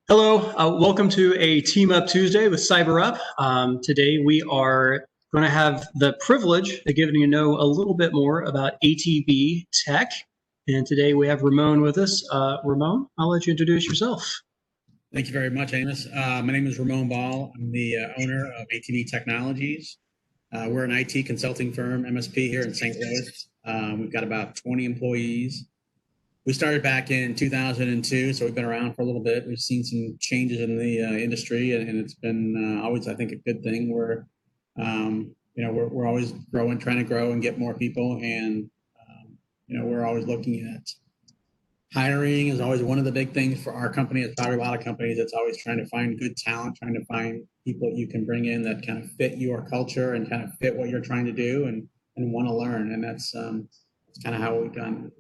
Hello, welcome to a TeamUp Tuesday with CyberUp. Today we are going to have the privilege of getting to know a little bit more about ATB Tech. And today we have Ramon with us. Ramon, I'll let you introduce yourself. Thank you very much, Amos. My name is Ramon Ball. I'm the owner of ATB Technologies. We're an IT consulting firm, MSP, here in St. Louis. We've got about 20 employees. We started back in 2002, so we've been around for a little bit. We've seen some changes in the industry, and it's been always, I think, a good thing. We're always growing, trying to grow and get more people, and we're always looking at hiring is always one of the big things for our company. It's probably a lot of companies. It's always trying to find good talent, trying to find people you can bring in that kind of fit your culture and kind of fit what you're trying to do and want to learn. And that's kind of how we've done.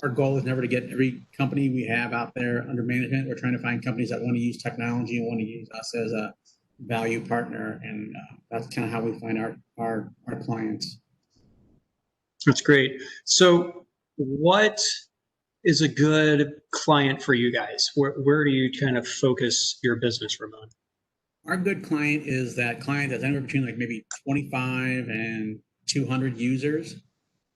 Our goal is never to get every company we have out there under management. We're trying to find companies that want to use technology and want to use us as a value partner, and that's kind of how we find our clients. That's great. So, what is a good client for you guys? Where do you kind of focus your business, Ramon? Our good client is that client that's anywhere between like maybe 25 and 200 users.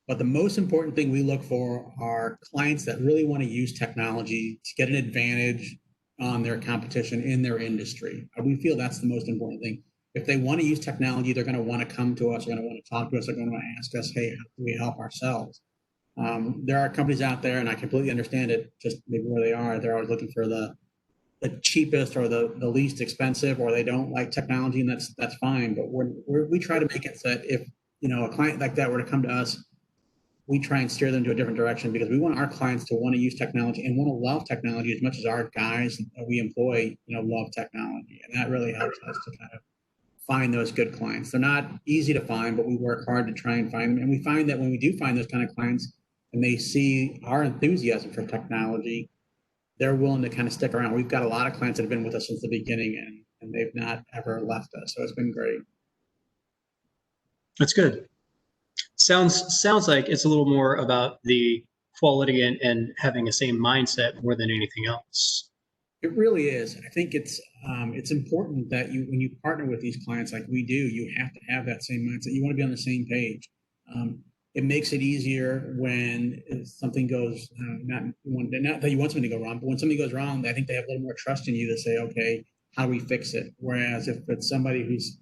But the most important thing we look for are clients that really want to use technology to get an advantage on their competition in their industry. We feel that's the most important thing. If they want to use technology, they're going to want to come to us, they're going to want to talk to us, they're going to want to ask us, hey, how can we help ourselves? There are companies out there, and I completely understand it, just maybe where they are. They're always looking for the cheapest or the least expensive, or they don't like technology, and that's fine. But we try to make it so that if a client like that were to come to us, we try and steer them to a different direction, because we want our clients to want to use technology and want to love technology as much as our guys that we employ, love technology. And that really helps us to kind of find those good clients. They're not easy to find, but we work hard to try and find them. And we find that when we do find those kind of clients and they see our enthusiasm for technology, they're willing to kind of stick around. We've got a lot of clients that have been with us since the beginning, and they've not ever left us. So it's been great. That's good. Sounds like it's a little more about the quality and having the same mindset more than anything else. It really is. I think it's important that when you partner with these clients like we do, you have to have that same mindset. You want to be on the same page. It makes it easier when something goes, not that you want something to go wrong, but when something goes wrong, I think they have a little more trust in you to say, okay, how do we fix it? Whereas if it's somebody who's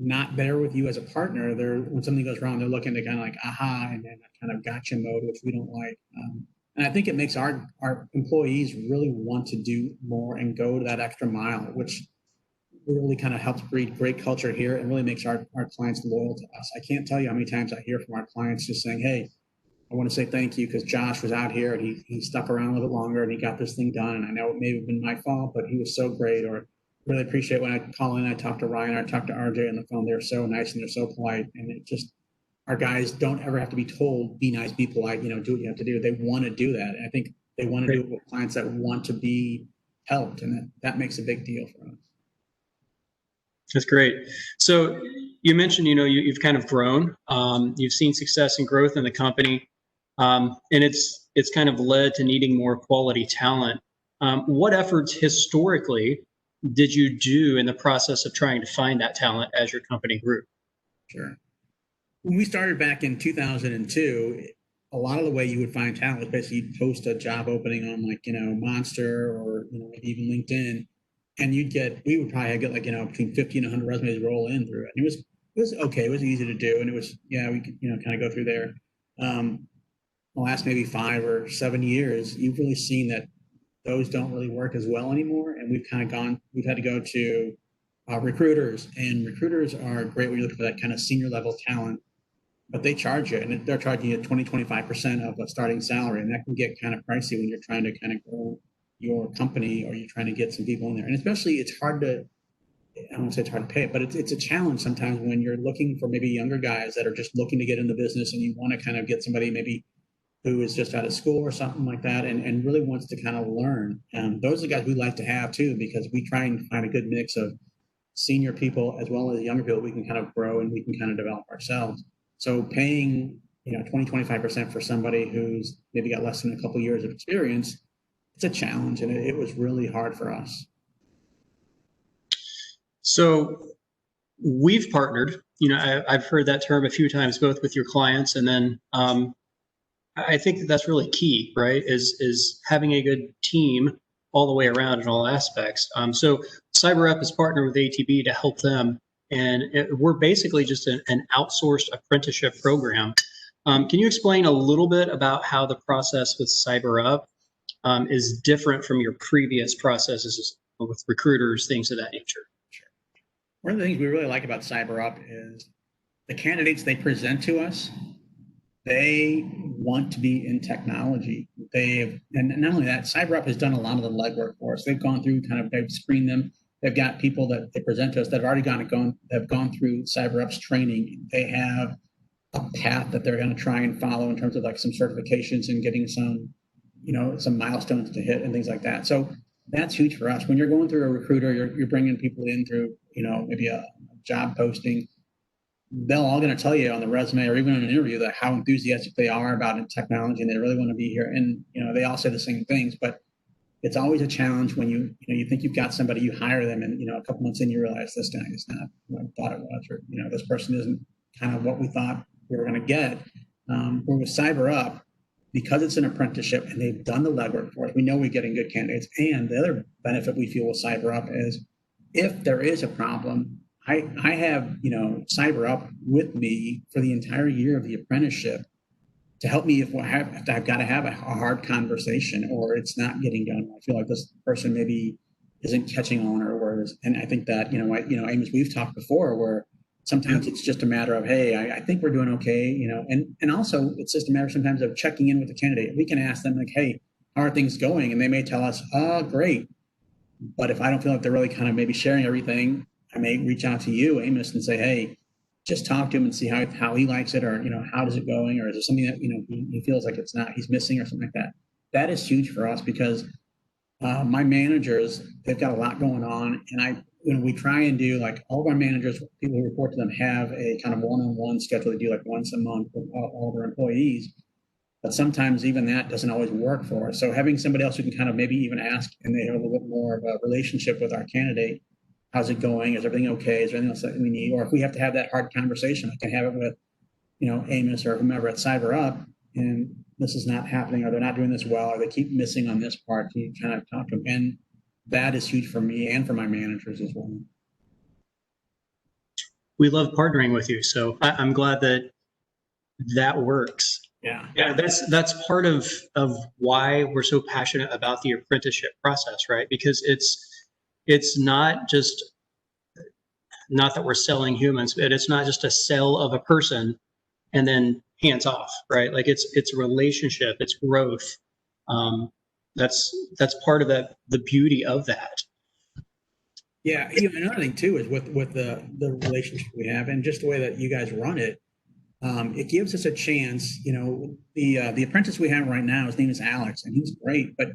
not there with you as a partner, when something goes wrong, they're looking to kind of like aha, and then kind of gotcha mode, which we don't like. And I think it makes our employees really want to do more and go to that extra mile, which really kind of helps breed great culture here and really makes our clients loyal to us. I can't tell you how many times I hear from our clients just saying, hey, I want to say thank you because Josh was out here and he stuck around a little bit longer and he got this thing done. And I know it may have been my fault, but he was so great. Or really appreciate when I call in, I talk to Ryan, I talk to RJ on the phone. They're so nice and they're so polite. And it just, our guys don't ever have to be told, be nice, be polite, do what you have to do. They want to do that. And I think they want to do it with clients that want to be helped. And that makes a big deal for us. That's great. So you mentioned, you've kind of grown. You've seen success and growth in the company, and it's kind of led to needing more quality talent. What efforts historically did you do in the process of trying to find that talent as your company grew? Sure. When we started back in 2002, a lot of the way you would find talent was basically you'd post a job opening on Monster or maybe even LinkedIn. And we would probably get between 50 and 100 resumes roll in through it. And it was okay. It was easy to do. And it was, we could, kind of go through there. The last maybe 5 or 7 years, you've really seen that those don't really work as well anymore. And we've had to go to recruiters, and recruiters are great when you're looking for that kind of senior level talent, but they charge you, and they're charging you 20-25% of a starting salary. And that can get kind of pricey when you're trying to kind of grow your company or you're trying to get some people in there. And especially it's hard to, I don't want to say it's hard to pay it, but it's a challenge sometimes when you're looking for maybe younger guys that are just looking to get in the business, and you want to kind of get somebody maybe who is just out of school or something like that and really wants to kind of learn. Those are the guys we like to have too, because we try and find a good mix of senior people as well as younger people we can kind of grow and we can kind of develop ourselves. So paying 20-25% for somebody who's maybe got less than a couple years of experience a challenge, and it was really hard for us. So we've partnered, I've heard that term a few times, both with your clients, and then I think that's really key, right? Is having a good team all the way around in all aspects. So CyberUp is partnered with ATB to help them, and we're basically just an outsourced apprenticeship program. Can you explain a little bit about how the process with CyberUp is different from your previous processes with recruiters, things of that nature? Sure. One of the things we really like about CyberUp is the candidates they present to us, they want to be in technology. And not only that, CyberUp has done a lot of the legwork for us. They've gone through they've screened them. They've got people that they present to us that have already gone through CyberUp's training. They have a path that they're going to try and follow in terms of like some certifications and getting some milestones to hit and things like that. So that's huge for us. When you're going through a recruiter, you're bringing people in through, maybe a job posting. They're all going to tell you on the resume or even in an interview that how enthusiastic they are about technology and they really want to be here. And, they all say the same things, but it's always a challenge when you think you've got somebody, you hire them, and, a couple months in, you realize this guy is not what I thought it was, or, this person isn't kind of what we thought we were going to get. Where with CyberUp, because it's an apprenticeship and they've done the legwork for us, we know we're getting good candidates. And the other benefit we feel with CyberUp is if there is a problem, I have, CyberUp with me for the entire year of the apprenticeship to help me if I've got to have a hard conversation or it's not getting done. I feel like this person maybe isn't catching on and I think that, Amos, we've talked before where sometimes it's just a matter of, hey, I think we're doing okay, and also it's just a matter sometimes of checking in with the candidate. We can ask them like, hey, how are things going? And they may tell us, oh, great. But if I don't feel like they're really kind of maybe sharing everything, I may reach out to you, Amos, and say, hey, just talk to him and see how he likes it, or, how is it going? Or is there something that, he feels like he's missing or something like that? That is huge for us because my managers, they've got a lot going on. And we try and do like all of our managers, people who report to them have a kind of one-on-one schedule to do like once a month with all their employees. But sometimes even that doesn't always work for us. So having somebody else who can kind of maybe even ask and they have a little bit more of a relationship with our candidate. How's it going? Is everything okay? Is there anything else that we need? Or if we have to have that hard conversation, I can have it with, Amos or whomever at CyberUp, and this is not happening, or they're not doing this well, or they keep missing on this part. You kind of talk to them. And that is huge for me and for my managers as well. We love partnering with you. So I'm glad that works. Yeah. That's part of why we're so passionate about the apprenticeship process, right? Because it's not that we're selling humans, but it's not just a sell of a person and then hands off, right? Like it's a relationship, it's growth. That's part of the beauty of that. Yeah, another thing too is with the relationship we have and just the way that you guys run it, it gives us a chance. The apprentice we have right now, his name is Alex, and he's great, but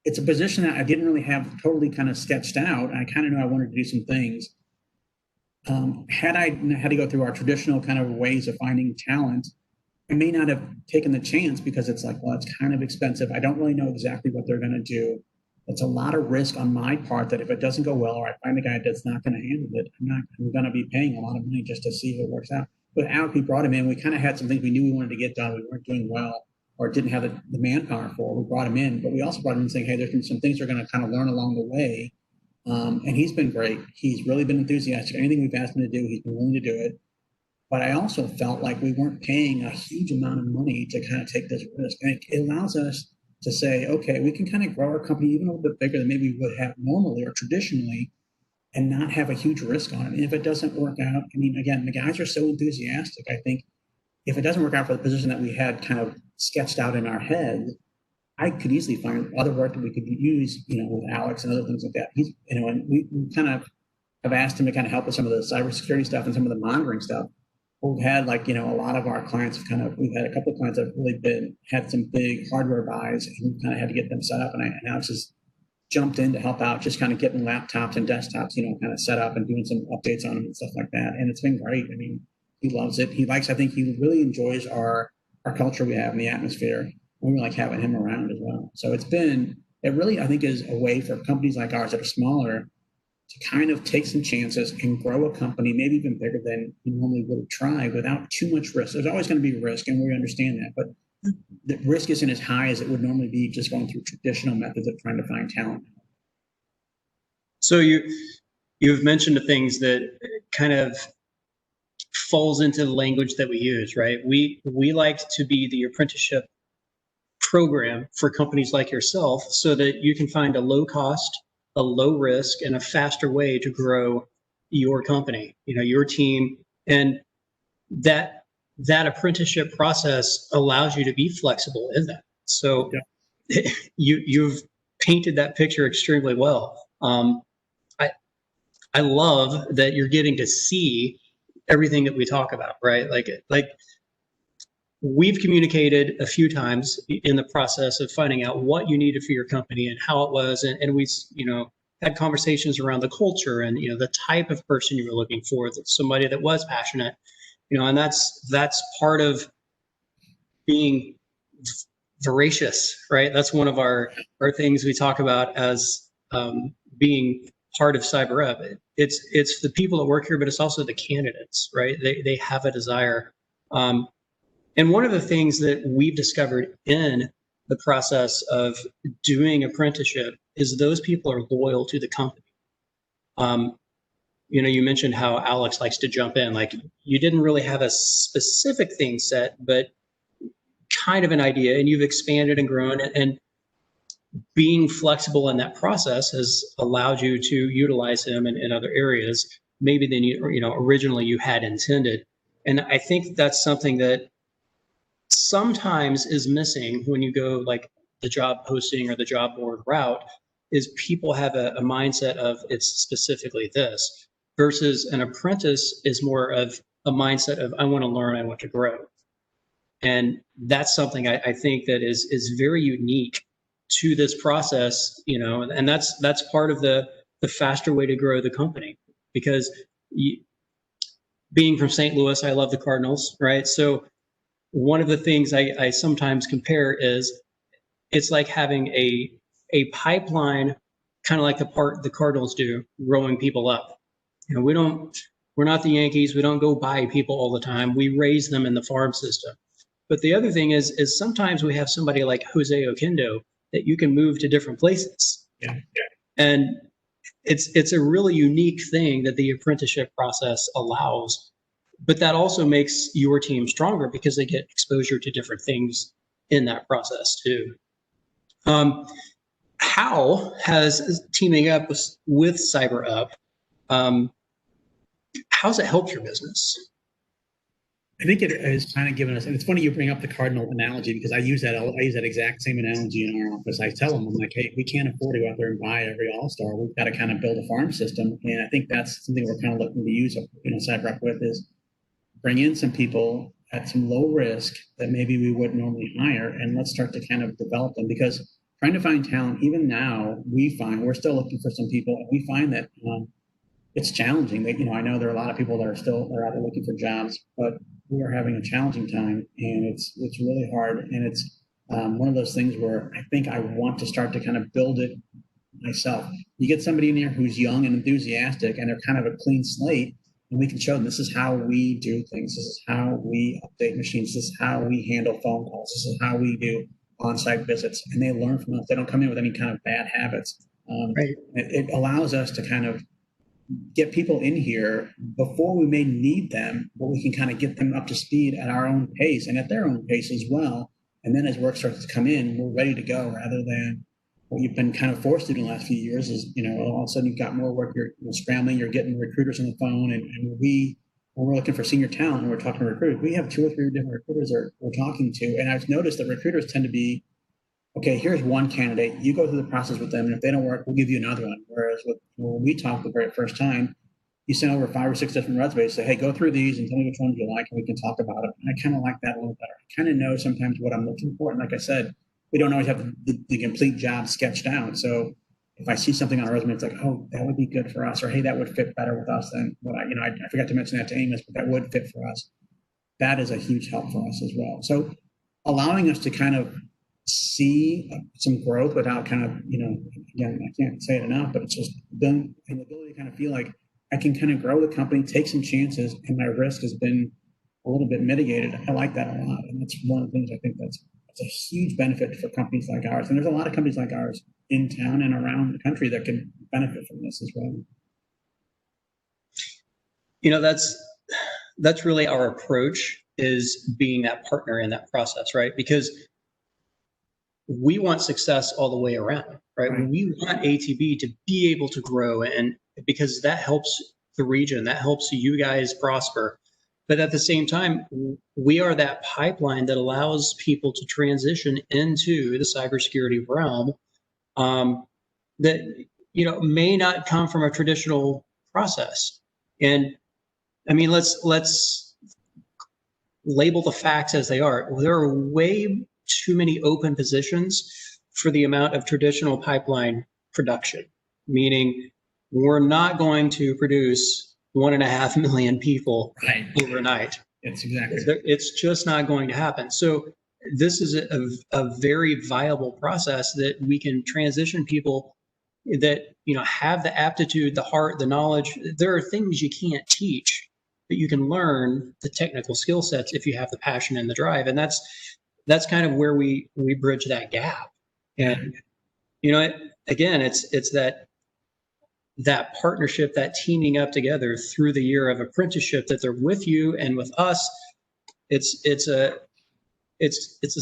it's a position that I didn't really have totally kind of sketched out. I kind of knew I wanted to do some things. Had I had to go through our traditional kind of ways of finding talent, I may not have taken the chance because it's like, well, it's kind of expensive. I don't really know exactly what they're going to do. It's a lot of risk on my part that if it doesn't go well or I find a guy that's not going to handle it, I'm going to be paying a lot of money just to see if it works out. But Alex, we brought him in. We kind of had some things we knew we wanted to get done. We weren't doing well or didn't have the manpower for. We brought him in, but we also brought him in saying, hey, there's been some things we're going to kind of learn along the way. And he's been great. He's really been enthusiastic. Anything we've asked him to do, he's been willing to do it. But I also felt like we weren't paying a huge amount of money to kind of take this risk. And it allows us to say, okay, we can kind of grow our company even a little bit bigger than maybe we would have normally or traditionally and not have a huge risk on it. And if it doesn't work out, again, the guys are so enthusiastic. I think if it doesn't work out for the position that we had kind of sketched out in our head, I could easily find other work that we could use, with Alex and other things like that. He's, and we kind of have asked him to kind of help with some of the cybersecurity stuff and some of the monitoring stuff. We've had a lot of our clients we've had a couple of clients that have really had some big hardware buys and we kind of had to get them set up. And Alex has jumped in to help out, just kind of getting laptops and desktops, kind of set up and doing some updates on them and stuff like that. And it's been great. He loves it. I think he really enjoys our culture we have in the atmosphere. We like having him around as well. So it's been it really, I think, is a way for companies like ours that are smaller to kind of take some chances and grow a company, maybe even bigger than you normally would have tried without too much risk. There's always going to be risk, and we understand that, but the risk isn't as high as it would normally be just going through traditional methods of trying to find talent. So you've mentioned the things that kind of falls into the language that we use, right? We like to be the apprenticeship program for companies like yourself so that you can find a low cost, a low risk, and a faster way to grow your company, your team. And that apprenticeship process allows you to be flexible in that. So yeah. You've painted that picture extremely well. I love that you're getting to see everything that we talk about, right? Like we've communicated a few times in the process of finding out what you needed for your company and how it was, and we, had conversations around the culture and the type of person you were looking for, somebody that was passionate, and that's part of being voracious, right? That's one of our things we talk about as being part of CyberUp. It's the people that work here, but it's also the candidates, right? They have a desire. And one of the things that we've discovered in the process of doing apprenticeship is those people are loyal to the company. You mentioned how Alex likes to jump in. Like, you didn't really have a specific thing set, but kind of an idea, and you've expanded and grown, and being flexible in that process has allowed you to utilize him in other areas maybe than originally you had intended. And I think that's something that sometimes is missing when you go like the job posting or the job board route, is people have a mindset of it's specifically this, versus an apprentice is more of a mindset of I want to learn, I want to grow. And that's something I think that is very unique to this process, and that's part of the faster way to grow the company. Because being from St. Louis, I love the Cardinals, right? So one of the things I sometimes compare is it's like having a pipeline, kind of like the Cardinals do, growing people up. We're not the Yankees. We don't go buy people all the time. We raise them in the farm system. But the other thing is sometimes we have somebody like Jose Oquendo that you can move to different places. Yeah. And it's a really unique thing that the apprenticeship process allows. But that also makes your team stronger because they get exposure to different things in that process too. How has teaming up with CyberUp, how's it helped your business? I think it has kind of given us, and it's funny you bring up the Cardinal analogy, because I use that exact same analogy in our office. I tell them, I'm like, hey, we can't afford to go out there and buy every all-star. We've got to kind of build a farm system. And I think that's something we're kind of looking to use, CyberUp with, is bring in some people at some low risk that maybe we wouldn't normally hire, and let's start to kind of develop them. Because trying to find talent, even now, we find we're still looking for some people, and we find that it's challenging. I know there are a lot of people that are out there looking for jobs, but we are having a challenging time, and it's really hard. And it's one of those things where I think I want to start to kind of build it myself. You get somebody in there who's young and enthusiastic, and they're kind of a clean slate, and we can show them this is how we do things. This is how we update machines. This is how we handle phone calls. This is how we do on-site visits. And they learn from us. They don't come in with any kind of bad habits. Right. It allows us to kind of get people in here before we may need them, but we can kind of get them up to speed at our own pace and at their own pace as well. And then as work starts to come in, we're ready to go, rather than what you've been kind of forced to do in the last few years is, all of a sudden you've got more work, you're scrambling, you're getting recruiters on the phone. And when we're looking for senior talent and we're talking to recruiters, we have 2 or 3 different recruiters that we're talking to. And I've noticed that recruiters tend to be, okay, here's one candidate. You go through the process with them, and if they don't work, we'll give you another one. Whereas when we talk the very first time, you send over 5 or 6 different resumes, say, hey, go through these and tell me which ones you like, and we can talk about it. And I kind of like that a little better. I kind of know sometimes what I'm looking for. And like I said, we don't always have the complete job sketched out. So if I see something on a resume, it's like, oh, that would be good for us, or hey, that would fit better with us than what I forgot to mention that to Amos, but that would fit for us. That is a huge help for us as well. So allowing us to kind of see some growth without kind of, again, I can't say it enough, but it's just been an ability to kind of feel like I can kind of grow the company, take some chances, and my risk has been a little bit mitigated. I like that a lot. And that's one of the things I think that's a huge benefit for companies like ours. And there's a lot of companies like ours in town and around the country that can benefit from this as well. That's really our approach, is being that partner in that process, right? Because we want success all the way around, right? We want ATB to be able to grow, and because that helps the region, that helps you guys prosper. But at the same time, we are that pipeline that allows people to transition into the cybersecurity realm that may not come from a traditional process. And I mean, let's label the facts as they are. There are way too many open positions for the amount of traditional pipeline production, meaning we're not going to produce 1.5 million people overnight. It's just not going to happen. So this is a very viable process that we can transition people that have the aptitude, the heart, the knowledge. There are things you can't teach, but you can learn the technical skill sets if you have the passion and the drive. And that's kind of where we bridge that gap. And again, it's that partnership, that teaming up together through the year of apprenticeship, that they're with you and with us. It's just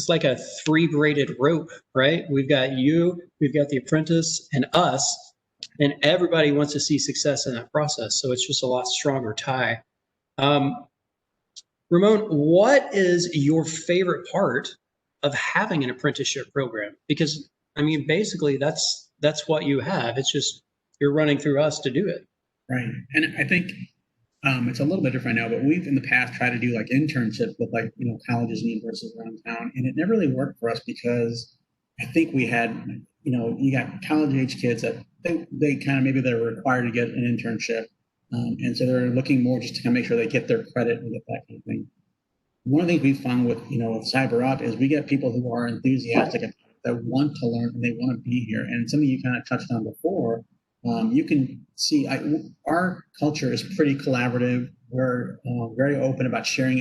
like a 3-braided rope, right? We've got you, we've got the apprentice, and us, and everybody wants to see success in that process. So it's just a lot stronger tie. Ramon, what is your favorite part of having an apprenticeship program? Because I mean, basically that's what you have. It's just you're running through us to do it. Right. And I think it's a little bit different now, but we've in the past tried to do like internships with colleges and universities around town, and it never really worked for us because I think we had, you got college age kids that they kind of, maybe they're required to get an internship. And so they're looking more just to kind of make sure they get their credit and get that kind of thing. One of the things we found with CyberUp is we get people who are enthusiastic, that want to learn and they want to be here. And something you kind of touched on before, you can see our culture is pretty collaborative. We're very open about sharing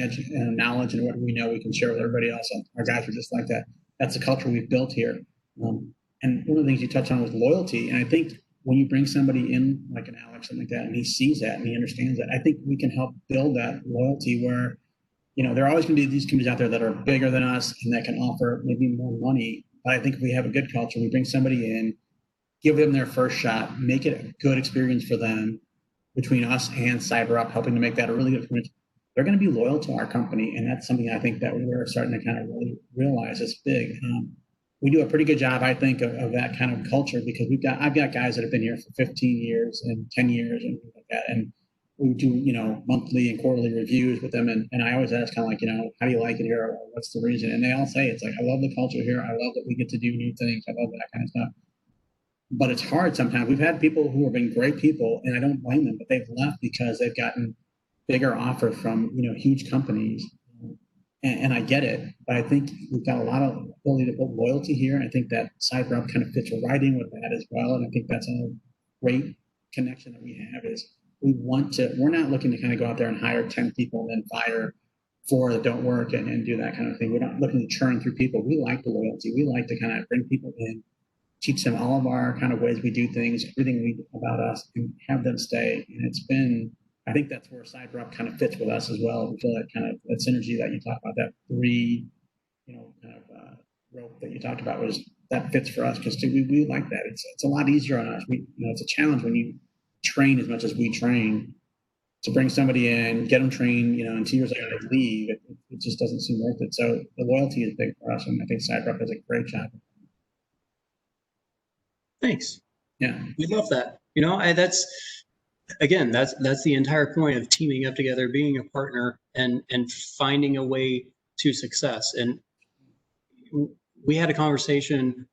knowledge, and what we know we can share with everybody else. And our guys are just like that. That's the culture we've built here. And one of the things you touched on was loyalty. And I think when you bring somebody in like an Alex, something like that, and he sees that and he understands that, I think we can help build that loyalty where, there are always going to be these companies out there that are bigger than us and that can offer maybe more money. But I think if we have a good culture, we bring somebody in, give them their first shot, make it a good experience for them between us and CyberUp, helping to make that a really good experience, they're going to be loyal to our company. And that's something I think that we're starting to kind of really realize is big. We do a pretty good job, I think, of that kind of culture, because I've got guys that have been here for 15 years and 10 years and things like that. And we do, monthly and quarterly reviews with them. And I always ask kind of like, how do you like it here? Or what's the reason? And they all say, it's like, I love the culture here. I love that we get to do new things. I love that kind of stuff. But it's hard sometimes. We've had people who have been great people, and I don't blame them, but they've left because they've gotten bigger offers from, huge companies. And I get it, but I think we've got a lot of ability to build loyalty here. And I think that CyberUp kind of fits right in with that as well. And I think that's a great connection that we have is we're not looking to kind of go out there and hire 10 people and then fire 4 that don't work and do that kind of thing. We're not looking to churn through people. We like the loyalty. We like to kind of bring people in, teach them all of our kind of ways we do things, everything about us, and have them stay. And I think that's where CyberUp kind of fits with us as well. We feel that kind of that synergy that you talked about, that 3, rope that you talked about, that fits for us because we like that. It's a lot easier on us. It's a challenge when you train as much as we train to bring somebody in, get them trained, and 2 years later they leave. It just doesn't seem worth it. So the loyalty is big for us, and I think CyberUp does a great job. Thanks. Yeah, we love that. That's the entire point of teaming up together, being a partner, and finding a way to success. And we had a conversation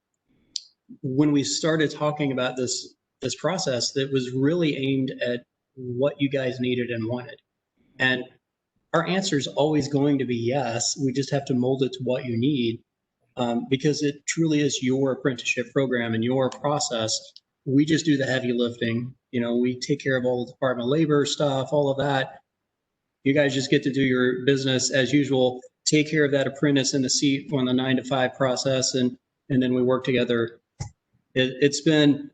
when we started talking about this process that was really aimed at what you guys needed and wanted. And our answer is always going to be yes. We just have to mold it to what you need. because it truly is your apprenticeship program and your process. We just do the heavy lifting. We take care of all the Department of Labor stuff, all of that. You guys just get to do your business as usual, take care of that apprentice in the seat on the 9 to 5 process, and then we work together. It's been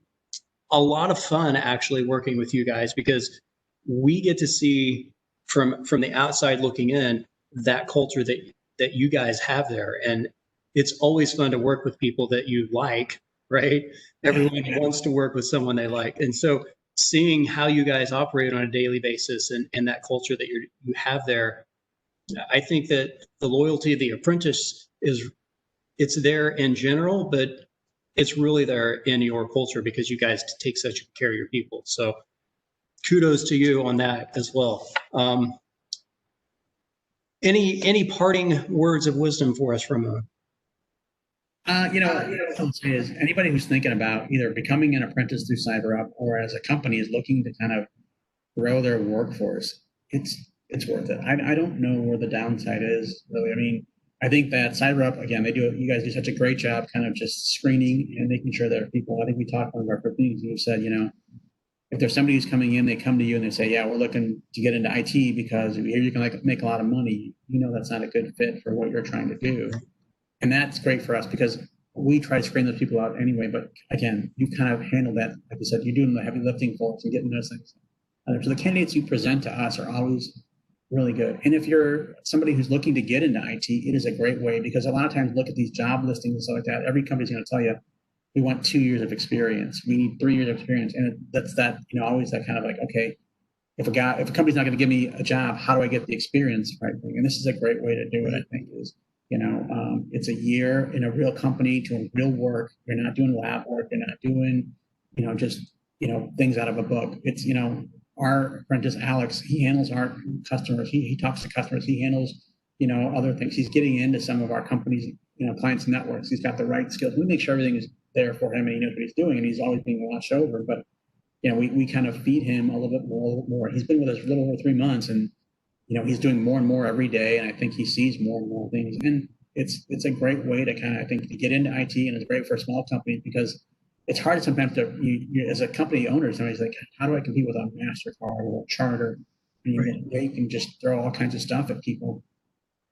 a lot of fun actually working with you guys, because we get to see from the outside looking in that culture that you guys have there. And it's always fun to work with people that you like, right? Everyone wants to work with someone they like. And so seeing how you guys operate on a daily basis and that culture that you have there, I think that the loyalty of the apprentice it's there in general, but it's really there in your culture because you guys take such care of your people. So kudos to you on that as well. Any parting words of wisdom for us from what I'll say is anybody who's thinking about either becoming an apprentice through CyberUp or as a company is looking to kind of grow their workforce, it's worth it. I don't know where the downside is, really. I mean, I think that CyberUp, again, you guys do such a great job kind of just screening and making sure that people, I think we talked on our meetings, you said, if there's somebody who's coming in, they come to you and they say, yeah, we're looking to get into IT because here you can make a lot of money. That's not a good fit for what you're trying to do. And that's great for us because we try to screen those people out anyway. But again, you kind of handle that, like you said, you're doing the heavy lifting for us and getting those things. So the candidates you present to us are always really good. And if you're somebody who's looking to get into IT, it is a great way because a lot of times look at these job listings and stuff like that. Every company's going to tell you, we want 2 years of experience. We need 3 years of experience. And that's that, always that kind of like, okay, if a company's not going to give me a job, how do I get the experience right thing? And this is a great way to do it, I think, is, it's a year in a real company doing real work. You're not doing lab work. You're not doing, just, things out of a book. It's, our apprentice, Alex, he handles our customers. He talks to customers. He handles, other things. He's getting into some of our companies, clients' networks. He's got the right skills. We make sure everything is there for him and he knows what he's doing and he's always being watched over. But, we kind of feed him a little bit more. He's been with us a little over 3 months and, he's doing more and more every day. And I think he sees more and more things. And it's a great way to kind of, I think, to get into IT, and it's great for a small company because it's hard sometimes to, as a company owner, somebody's like, how do I compete with a MasterCard or a Charter? And you can just throw all kinds of stuff at people.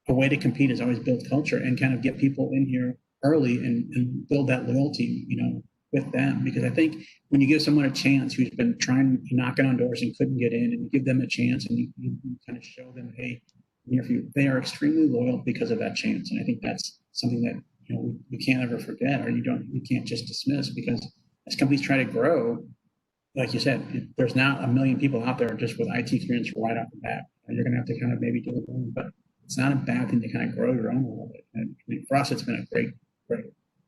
A way to compete is always build culture and kind of get people in here early and build that loyalty, with them. Because I think when you give someone a chance who's been trying, knocking on doors and couldn't get in, and you give them a chance and you kind of show them, hey, they are extremely loyal because of that chance. And I think that's something that you can't ever forget, or you can't just dismiss, because as companies try to grow, like you said, there's not a million people out there just with IT experience right off the bat. You're going to have to kind of maybe do it, but it's not a bad thing to kind of grow your own a little bit. And I mean, for us, it's been a great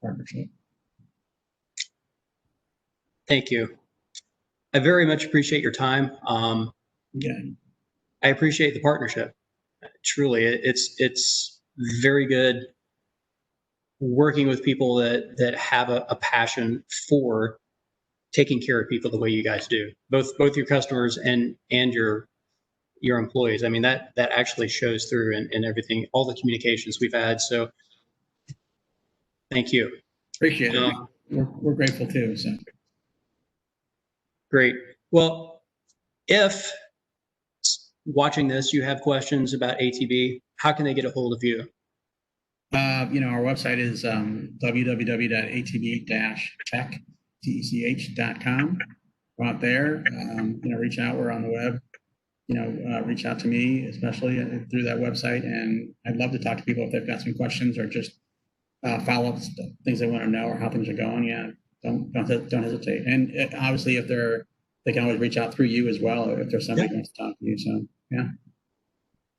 partnership. Thank you. I very much appreciate your time. I appreciate the partnership. Truly, it's very good working with people that have a passion for taking care of people the way you guys do, both your customers and your employees. I mean, that actually shows through in everything, all the communications we've had. So thank you. Appreciate it. We're grateful too. So great. Well, if watching this, you have questions about ATB, how can they get a hold of you? Our website is www.atb-tech.com. Go out there, reach out. We're on the web. Reach out to me, especially through that website. And I'd love to talk to people if they've got some questions or just follow-up things they want to know or how things are going. Yeah, don't hesitate. And obviously, if they can always reach out through you as well if there's somebody who wants to talk to you. So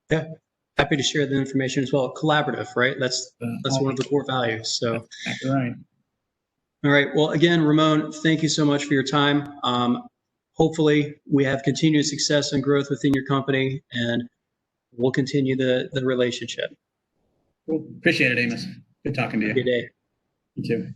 yeah, happy to share the information as well. Collaborative, right? That's one of the core values. So that's right. All right. Well, again, Ramon, thank you so much for your time. Hopefully, we have continued success and growth within your company, and we'll continue the relationship. Cool. Appreciate it, Amos. Good talking to you. Good day. You too.